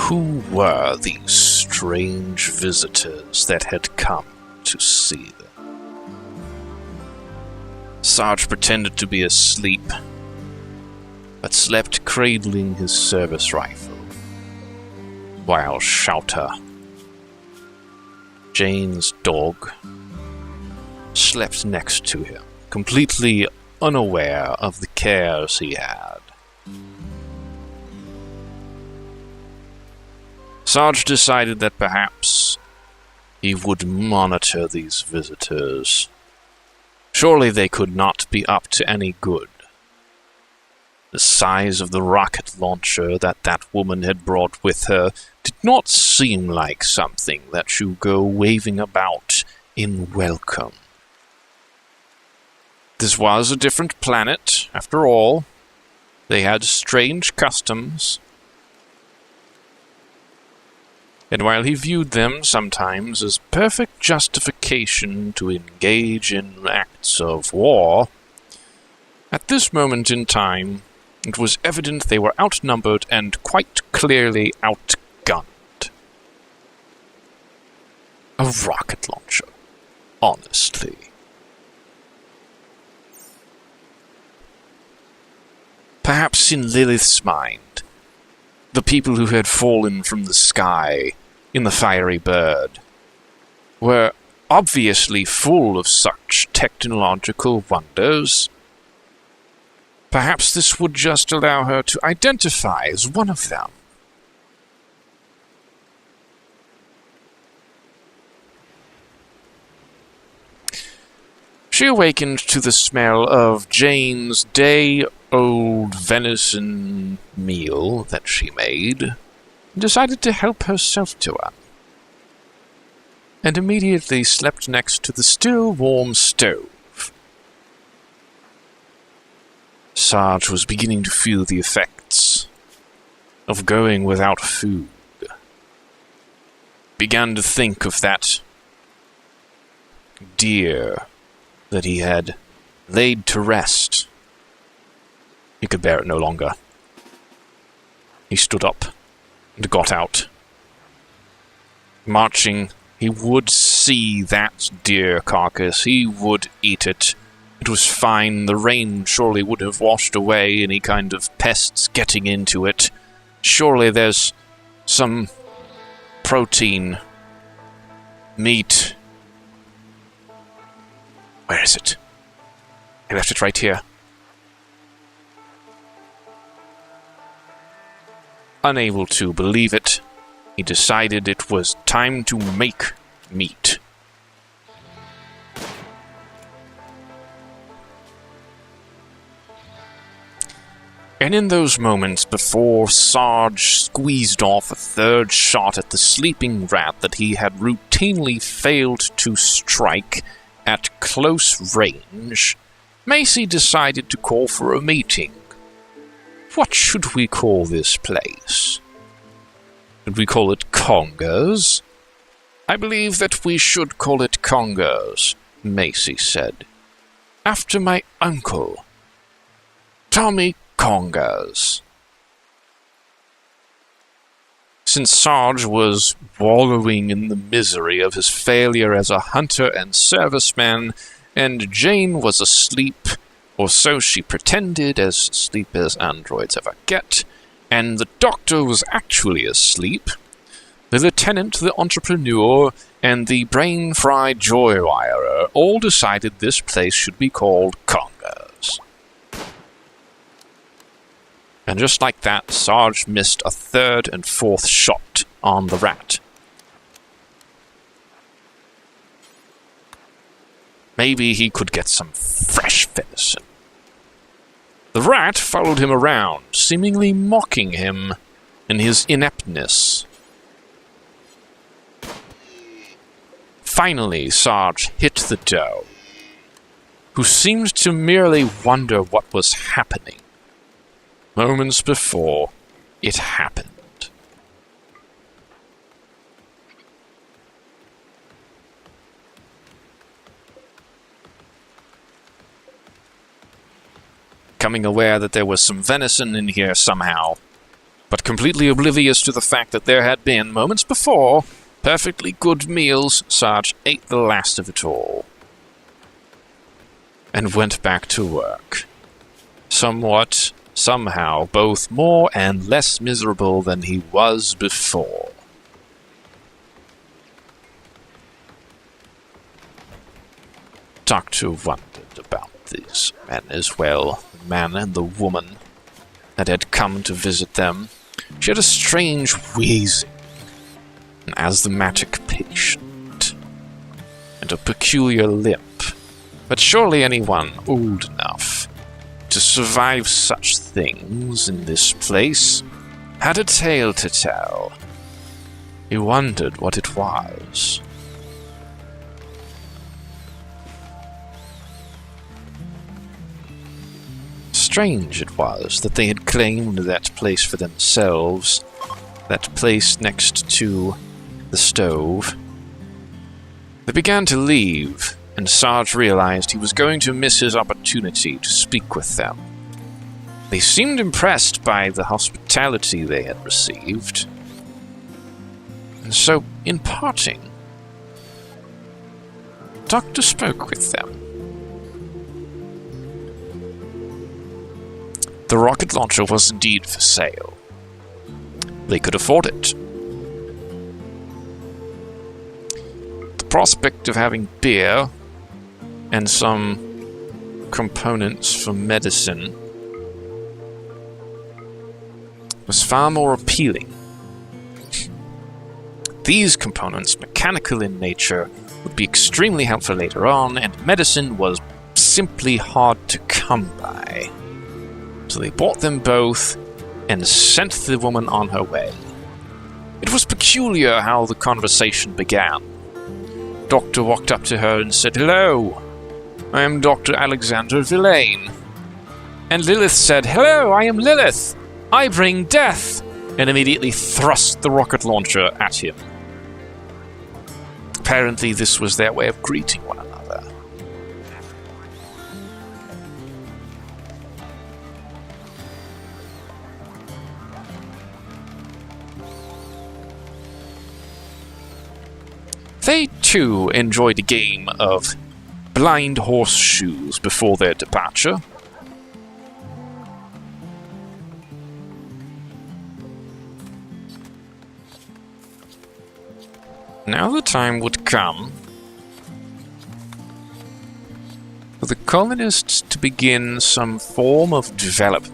Who were these strange visitors that had come to see them? Sarge pretended to be asleep, but slept cradling his service rifle, while Shouter, Jane's dog, slept next to him, completely unaware of the cares he had. Sarge decided that perhaps he would monitor these visitors. Surely they could not be up to any good. The size of the rocket launcher that woman had brought with her did not seem like something that should go waving about in welcome. This was a different planet, after all. They had strange customs. And while he viewed them sometimes as perfect justification to engage in acts of war, at this moment in time, it was evident they were outnumbered and quite clearly outgunned. A rocket launcher, honestly. Perhaps in Lilith's mind, the people who had fallen from the sky in the fiery bird were obviously full of such technological wonders. Perhaps this would just allow her to identify as one of them. She awakened to the smell of Jane's day-old venison meal that she made, and decided to help herself to one, and immediately slept next to the still warm stove. Sarge was beginning to feel the effects of going without food. Began to think of that deer that he had laid to rest. He could bear it no longer. He stood up and got out. Marching, he would see that deer carcass. He would eat it. It was fine. The rain surely would have washed away any kind of pests getting into it. Surely there's some protein, meat. Where is it? I left it right here. Unable to believe it, he decided it was time to make meat. And in those moments before Sarge squeezed off a third shot at the sleeping rat that he had routinely failed to strike at close range, Macy decided to call for a meeting. What should we call this place? Should we call it Congo's? I believe that we should call it Congo's, Macy said. After my uncle, Tommy Congo's. Since Sarge was wallowing in the misery of his failure as a hunter and serviceman, and Jane was asleep, or so she pretended, as sleep as androids ever get, and the doctor was actually asleep, the lieutenant, the entrepreneur, and the brain-fried joy-wirer all decided this place should be called Congo's. And just like that, Sarge missed a third and fourth shot on the rat. Maybe he could get some fresh venison. The rat followed him around, seemingly mocking him in his ineptness. Finally, Sarge hit the doe, who seemed to merely wonder what was happening. Moments before, it happened. Becoming aware that there was some venison in here somehow, but completely oblivious to the fact that there had been, moments before, perfectly good meals, Sarge ate the last of it all. And went back to work. Somewhat, somehow, both more and less miserable than he was before. Doctor wondered about these men as well, the man and the woman that had come to visit them. She had a strange wheezing, an asthmatic patient, and a peculiar limp. But surely anyone old enough to survive such things in this place had a tale to tell. He wondered what it was. Strange it was that they had claimed that place for themselves, that place next to the stove. They began to leave, and Sarge realized he was going to miss his opportunity to speak with them. They seemed impressed by the hospitality they had received, and so, in parting, Doctor spoke with them. The rocket launcher was indeed for sale. They could afford it. The prospect of having beer and some components for medicine was far more appealing. These components, mechanical in nature, would be extremely helpful later on, and medicine was simply hard to come by. So they bought them both and sent the woman on her way. It was peculiar how the conversation began. Doctor walked up to her and said, "Hello, I am Dr. Alexander Villain." And Lilith said, "Hello, I am Lilith. I bring death," and immediately thrust the rocket launcher at him. Apparently this was their way of greeting one another. They, too, enjoyed a game of blind horseshoes before their departure. Now the time would come for the colonists to begin some form of development.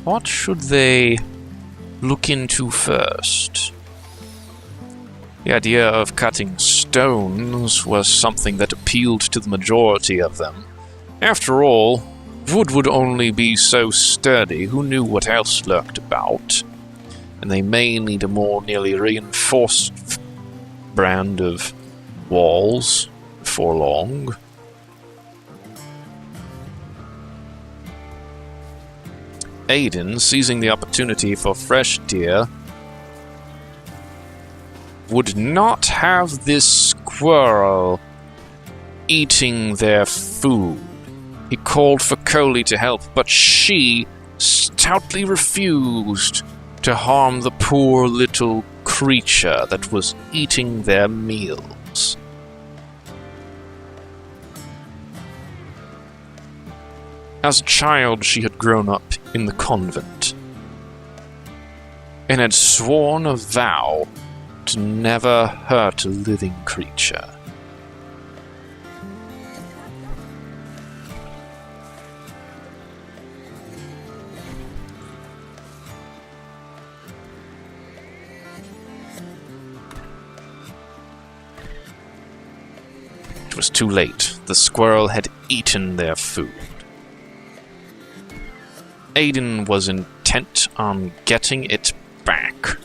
What should they look into first? The idea of cutting stones was something that appealed to the majority of them. After all, wood would only be so sturdy, who knew what else lurked about? And they may need a more nearly reinforced brand of walls before long. Aiden, seizing the opportunity for fresh deer, would not have this squirrel eating their food. He called for Coley to help, but she stoutly refused to harm the poor little creature that was eating their meals. As a child, she had grown up in the convent and had sworn a vow to never hurt a living creature. It was too late. The squirrel had eaten their food. Aiden was intent on getting it back.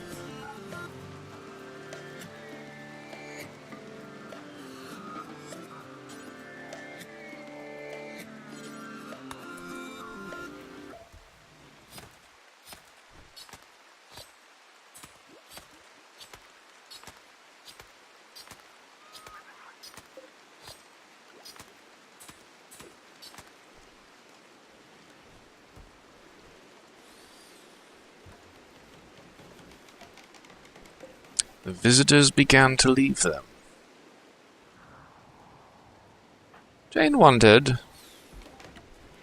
the visitors began to leave them. Jane wondered,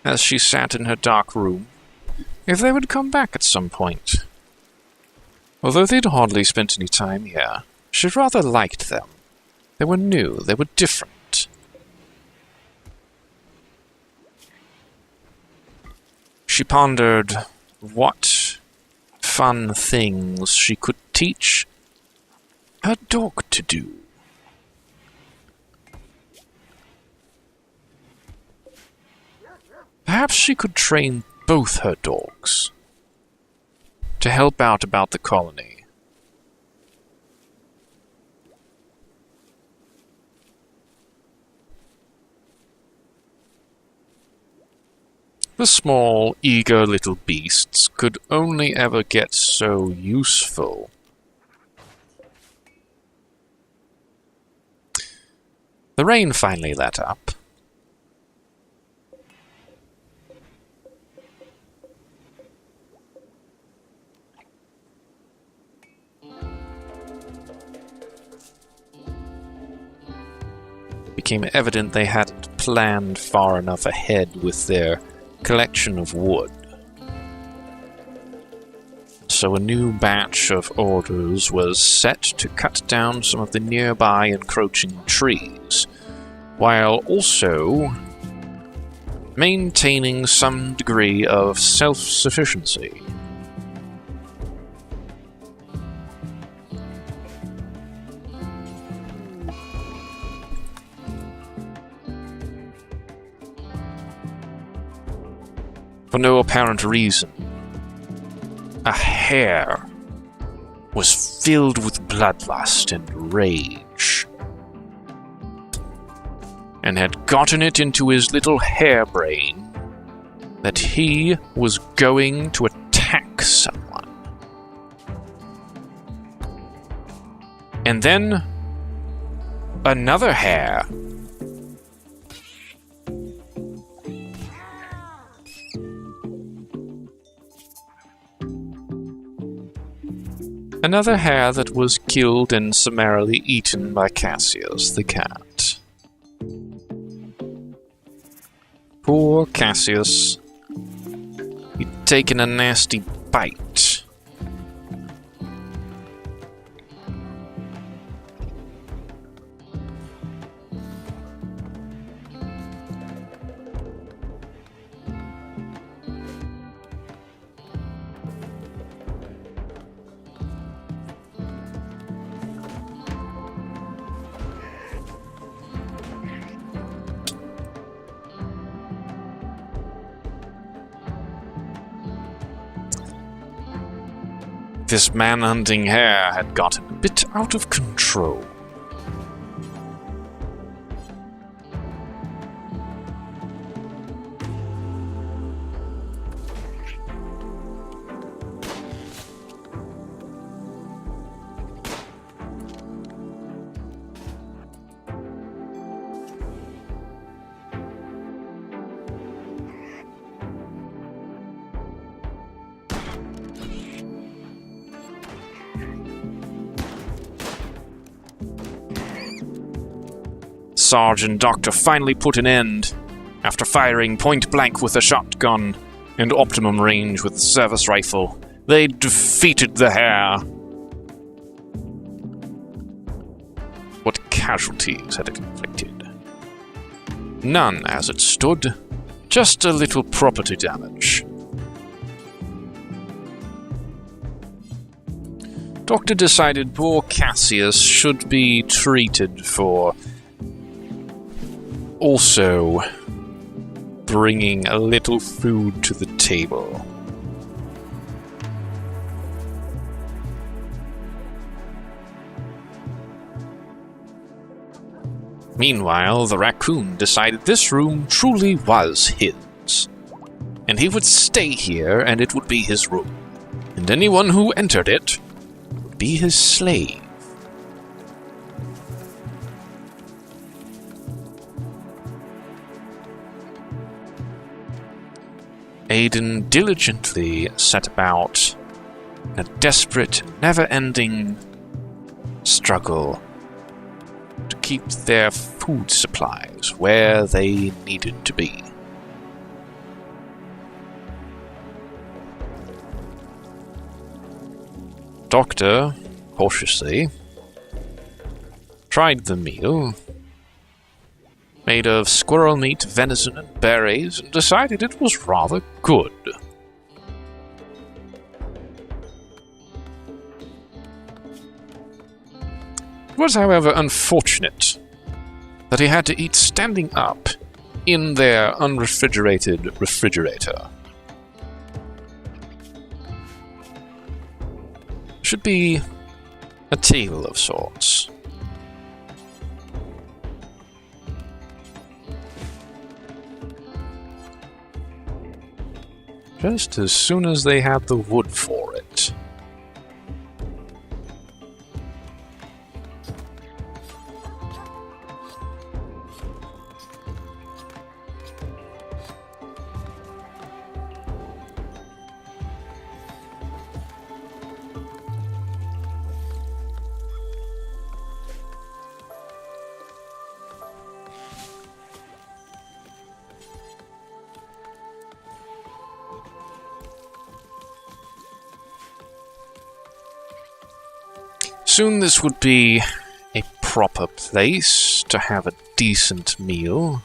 as she sat in her dark room, if they would come back at some point. Although they'd hardly spent any time here, she rather liked them. They were new, they were different. She pondered what fun things she could teach her dog to do. Perhaps she could train both her dogs to help out about the colony. The small, eager little beasts could only ever get so useful. The rain finally let up. It became evident they hadn't planned far enough ahead with their collection of wood. So a new batch of orders was set to cut down some of the nearby encroaching trees, while also maintaining some degree of self-sufficiency. For no apparent reason, a hare was filled with bloodlust and rage, and had gotten it into his little harebrain that he was going to attack someone. And then another hare. Another hare that was killed and summarily eaten by Cassius the cat. Poor Cassius. He'd taken a nasty bite. This man-hunting hare had gotten a bit out of control. Sarge and Doctor finally put an end, after firing point-blank with a shotgun and optimum range with the service rifle. They defeated the hare. What casualties had it inflicted? None, as it stood. Just a little property damage. Doctor decided poor Cassius should be treated for also bringing a little food to the table. Meanwhile, the raccoon decided this room truly was his, and he would stay here and it would be his room, and anyone who entered it would be his slave. Aiden diligently set about in a desperate, never-ending struggle to keep their food supplies where they needed to be. Doctor, cautiously, tried the meal, made of squirrel meat, venison, and berries, and decided it was rather good. It was, however, unfortunate that he had to eat standing up in their unrefrigerated refrigerator. Should be a tale of sorts. Just as soon as they had the wood for it. Soon this would be a proper place to have a decent meal.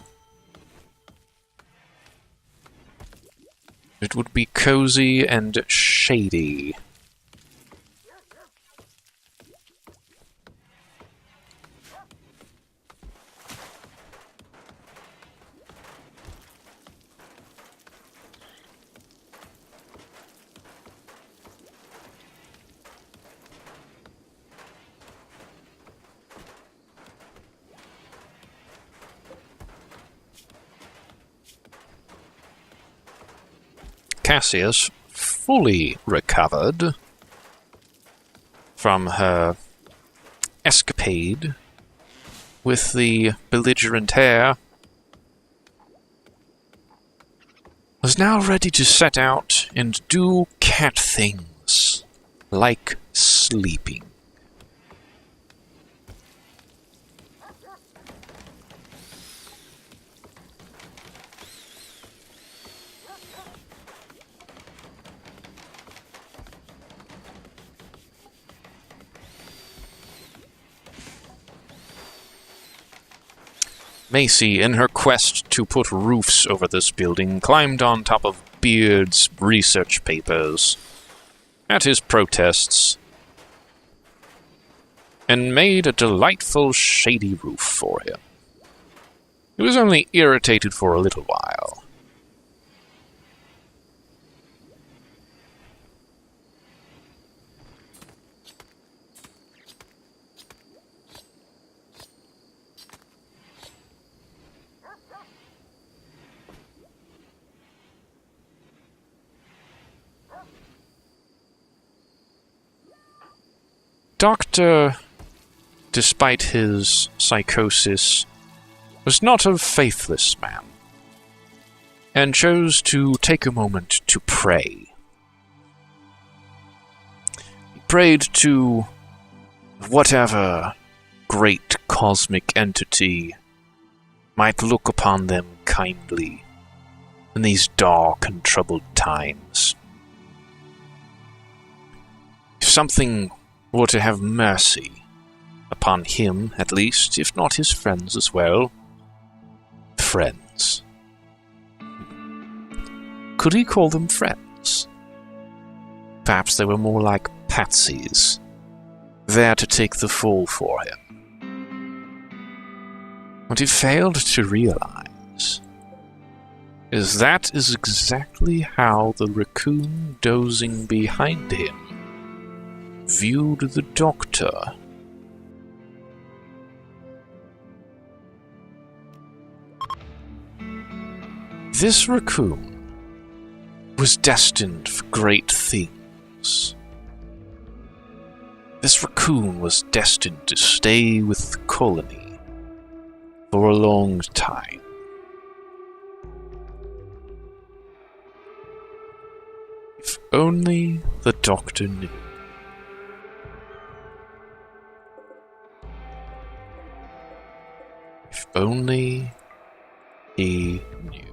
It would be cozy and shady. Cassius, fully recovered from her escapade with the belligerent hare, was now ready to set out and do cat things, like sleeping. Macy, in her quest to put roofs over this building, climbed on top of Beard's research papers at his protests and made a delightful shady roof for him. He was only irritated for a little while. Doctor, despite his psychosis, was not a faithless man, and chose to take a moment to pray. He prayed to whatever great cosmic entity might look upon them kindly in these dark and troubled times. If something were to have mercy upon him, at least, if not his friends as well. Friends. Could he call them friends? Perhaps they were more like patsies, there to take the fall for him. What he failed to realize is that is exactly how the raccoon dozing behind him viewed the Doctor. This raccoon was destined for great things. This raccoon was destined to stay with the colony for a long time. If only the Doctor knew. If only he knew.